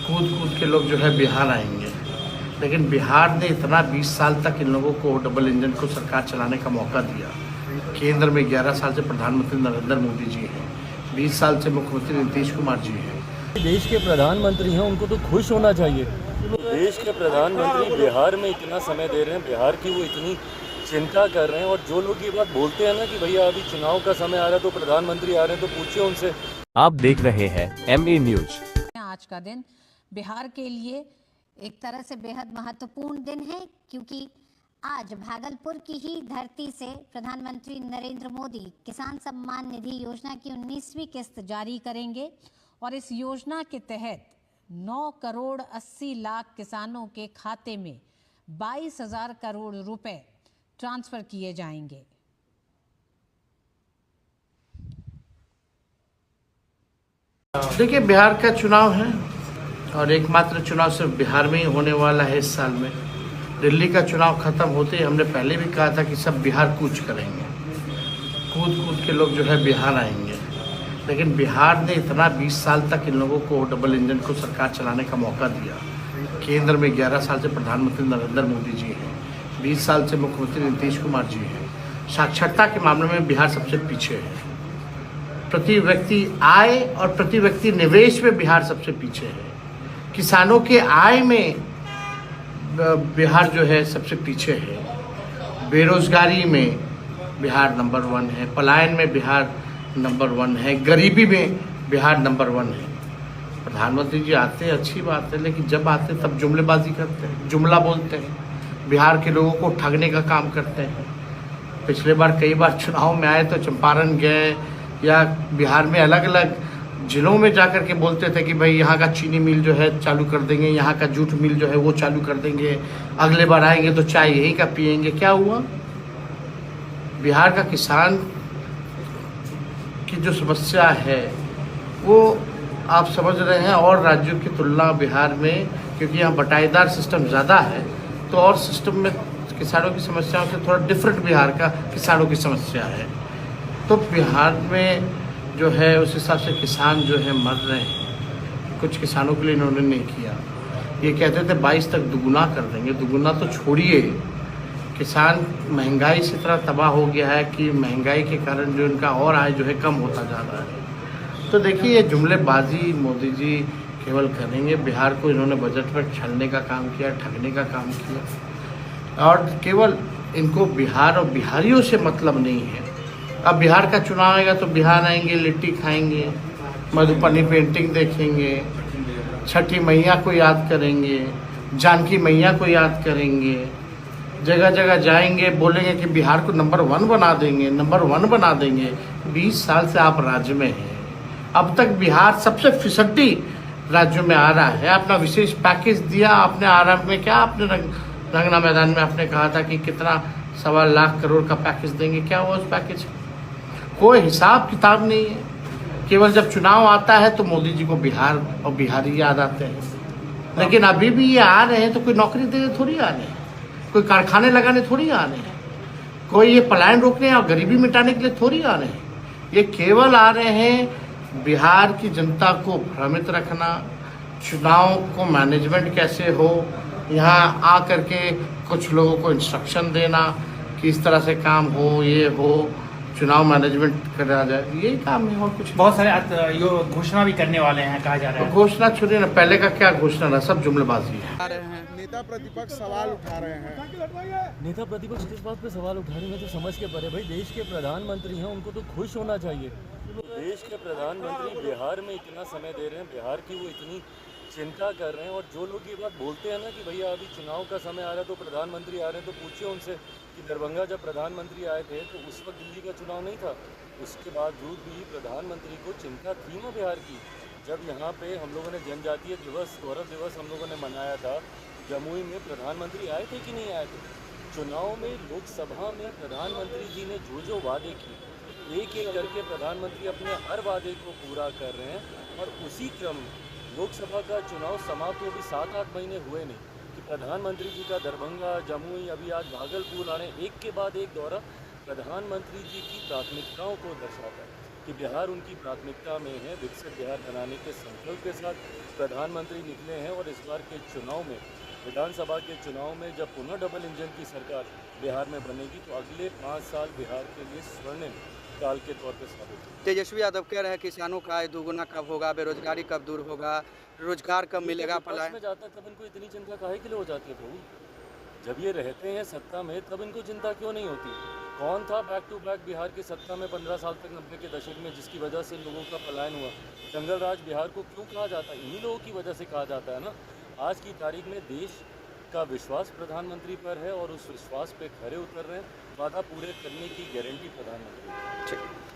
कूद कूद के लोग जो है बिहार आएंगे, लेकिन बिहार ने इतना 20 साल तक इन लोगों को डबल इंजन को सरकार चलाने का मौका दिया। केंद्र में 11 साल से प्रधानमंत्री नरेंद्र मोदी जी हैं, 20 साल से मुख्यमंत्री नीतीश कुमार जी हैं। देश के प्रधानमंत्री हैं, उनको तो खुश होना चाहिए। देश के प्रधानमंत्री बिहार में इतना समय दे रहे हैं, बिहार की वो इतनी चिंता कर रहे हैं, और जो लोग ये बात बोलते हैं ना कि भैया अभी चुनाव का समय आ रहा है तो प्रधानमंत्री आ रहे हैं, तो पूछिए उनसे। आप देख रहे हैं MA न्यूज। आज का दिन बिहार के लिए एक तरह से बेहद महत्वपूर्ण दिन है, क्योंकि आज भागलपुर की ही धरती से प्रधानमंत्री नरेंद्र मोदी किसान सम्मान निधि योजना की 19वीं किस्त जारी करेंगे और इस योजना के तहत 9 करोड़ 80 लाख किसानों के खाते में 22,000 करोड़ रुपए ट्रांसफर किए जाएंगे। देखिए, बिहार का चुनाव है और एकमात्र चुनाव सिर्फ बिहार में ही होने वाला है इस साल में। दिल्ली का चुनाव खत्म होते ही हमने पहले भी कहा था कि सब बिहार कूच करेंगे, कूद कूद के लोग जो है बिहार आएंगे, लेकिन बिहार ने इतना 20 साल तक इन लोगों को डबल इंजन को सरकार चलाने का मौका दिया। केंद्र में 11 साल से प्रधानमंत्री नरेंद्र मोदी जी हैं, 20 साल से मुख्यमंत्री नीतीश कुमार जी हैं। साक्षरता के मामले में बिहार सबसे पीछे है। प्रति व्यक्ति आय और प्रति व्यक्ति निवेश में बिहार सबसे पीछे है। किसानों के आय में बिहार जो है सबसे पीछे है। बेरोजगारी में बिहार नंबर 1 है। पलायन में बिहार नंबर 1 है। गरीबी में बिहार नंबर 1 है। प्रधानमंत्री जी आते हैं, अच्छी बात है, लेकिन जब आते तब जुमलेबाजी करते हैं, जुमला बोलते हैं, बिहार के लोगों को ठगने का काम करते हैं। पिछले बार कई बार चुनाव में आए तो चंपारण गए या बिहार में अलग अलग जिलों में जाकर के बोलते थे कि भाई यहाँ का चीनी मिल जो है चालू कर देंगे, यहाँ का जूट मिल जो है वो चालू कर देंगे, अगले बार आएंगे तो चाय यही का पियेंगे। क्या हुआ? बिहार का किसान की जो समस्या है वो आप समझ रहे हैं, और राज्यों की तुलना बिहार में, क्योंकि यहाँ बटाईदार सिस्टम ज़्यादा है तो और सिस्टम में किसानों की समस्याओं से थोड़ा डिफरेंट बिहार का किसानों की समस्या है। तो बिहार में जो है उस हिसाब से किसान जो है मर रहे हैं। कुछ किसानों के लिए इन्होंने नहीं किया। ये कहते थे 22 तक दुगुना कर देंगे। दुगुना तो छोड़िए, किसान महंगाई से इतना तबाह हो गया है कि महंगाई के कारण जो इनका और आय जो है कम होता जा रहा है। तो देखिए, ये जुमलेबाजी मोदी जी केवल करेंगे। बिहार को इन्होंने बजट पर छलने का काम किया, ठगने का काम किया, और केवल इनको बिहार और बिहारियों से मतलब नहीं है। अब बिहार का चुनाव आएगा तो बिहार आएंगे, लिट्टी खाएंगे, मधुबनी पेंटिंग देखेंगे, छठी मैया को याद करेंगे, जानकी मैया को याद करेंगे, जगह जगह जाएंगे, बोलेंगे कि बिहार को नंबर 1 बना देंगे, नंबर 1 बना देंगे। 20 साल से आप राज्य में हैं, अब तक बिहार सबसे फिसड्डी राज्यों में आ रहा है। अपना विशेष पैकेज दिया आपने। आरंभ में क्या आपने रंगना मैदान में आपने कहा था कि कितना 1.25 लाख करोड़ का पैकेज देंगे। क्या हुआ उस पैकेज? कोई हिसाब किताब नहीं है। केवल जब चुनाव आता है तो मोदी जी को बिहार और बिहारी याद आते हैं। लेकिन अभी भी ये आ रहे हैं तो कोई नौकरी देने थोड़ी आ रहे हैं, कोई कारखाने लगाने थोड़ी आ रहे हैं, कोई ये पलायन रोकने और गरीबी मिटाने के लिए थोड़ी आ रहे हैं। ये केवल आ रहे हैं बिहार की जनता को भ्रमित रखना, चुनाव को मैनेजमेंट कैसे हो, यहाँ आ करके कुछ लोगों को इंस्ट्रक्शन देना कि इस तरह से काम हो, ये हो, चुनाव मैनेजमेंट करा जाए, यही काम है और कुछ। बहुत सारे यो घोषणा भी करने वाले हैं, कहा जा रहा है। तो घोषणा छोड़िए ना, पहले का क्या घोषणा ना, सब जुमलेबाजी है। नेता प्रतिपक्ष सवाल उठा रहे हैं। नेता प्रतिपक्ष किस बात पे सवाल उठा रहे हैं तो समझ के परे। भाई देश के प्रधानमंत्री हैं, उनको तो खुश होना चाहिए। देश के प्रधानमंत्री बिहार में इतना समय दे रहे हैं, बिहार की वो इतनी चिंता कर रहे हैं, और जो लोग ये बात बोलते हैं ना कि भैया अभी चुनाव का समय आ रहा है तो प्रधानमंत्री आ रहे हैं, तो पूछिए उनसे कि दरभंगा जब प्रधानमंत्री आए थे तो उस वक्त दिल्ली का चुनाव नहीं था, उसके बावजूद भी प्रधानमंत्री को चिंता थी ना बिहार की। जब यहाँ पे हम लोगों ने जनजातीय दिवस, गौरव दिवस हम लोगों ने मनाया था जमुई में, प्रधानमंत्री आए थे कि नहीं आए थे? चुनाव में लोकसभा में प्रधानमंत्री जी ने जो वादे किए, एक एक करके प्रधानमंत्री अपने हर वादे को पूरा कर रहे हैं, और उसी क्रम में लोकसभा का चुनाव समाप्त अभी 7-8 महीने हुए नहीं कि प्रधानमंत्री जी का दरभंगा, जमुई, अभी आज भागलपुर आने, एक के बाद एक दौरा प्रधानमंत्री जी की प्राथमिकताओं को दर्शाता है। कि बिहार उनकी प्राथमिकता में है। विकसित बिहार बनाने के संकल्प के साथ प्रधानमंत्री निकले हैं और इस बार के चुनाव में, विधानसभा के चुनाव में जब पुनः डबल इंजन की सरकार बिहार में बनेगी तो अगले 5 साल बिहार के लिए स्वर्णिम काल के तौर पर साबित होगा। तेजस्वी यादव कह रहे हैं किसानों का आय दोगुना कब होगा, बेरोजगारी कब दूर होगा, रोजगार कब मिलेगा, विपक्ष में जाता है तब इनको इतनी चिंता काहे के लिए हो जाती है प्रभु? जब ये रहते हैं सत्ता में तब इनको चिंता क्यों नहीं होती? कौन था बैक टू बैक बिहार की सत्ता में 15 साल तक 90 के दशक में, जिसकी वजह से लोगों का पलायन हुआ? जंगल राज बिहार को क्यों कहा जाता है? इन्हीं लोगों की वजह से कहा जाता है ना। आज की तारीख में देश का विश्वास प्रधानमंत्री पर है और उस विश्वास पे खरे उतर रहे हैं। वादा पूरे करने की गारंटी प्रधानमंत्री।